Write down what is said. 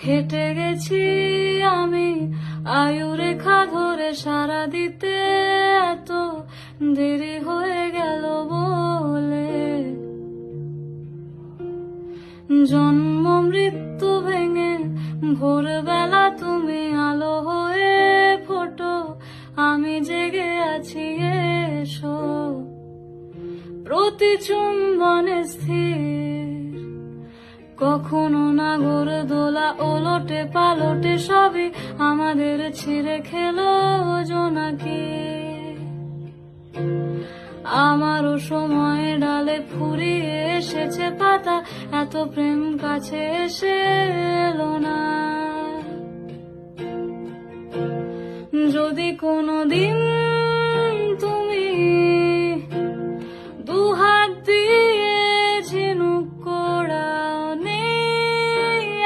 হেঁটে গেছি আমি আয়ুরেখা ধরে, সারা দিতে এত দেরি হয়ে গেল বলে। জন্ম মৃত্যু ভেঙে ভোরবেলা তুমি আলো হয়ে ফোটো, আমি জেগে আছি এসো। প্রতি চুম্বনে স্থির, কখনো নাগর দোলা ওলটে পালটে, সবই আমাদের ছিঁড়ে খেলো জোনাকি। আমারও সময় ডালে ফুরিয়ে এসেছে পাতা, এত প্রেম কাছে এসে এলো না। যদি কোনোদিন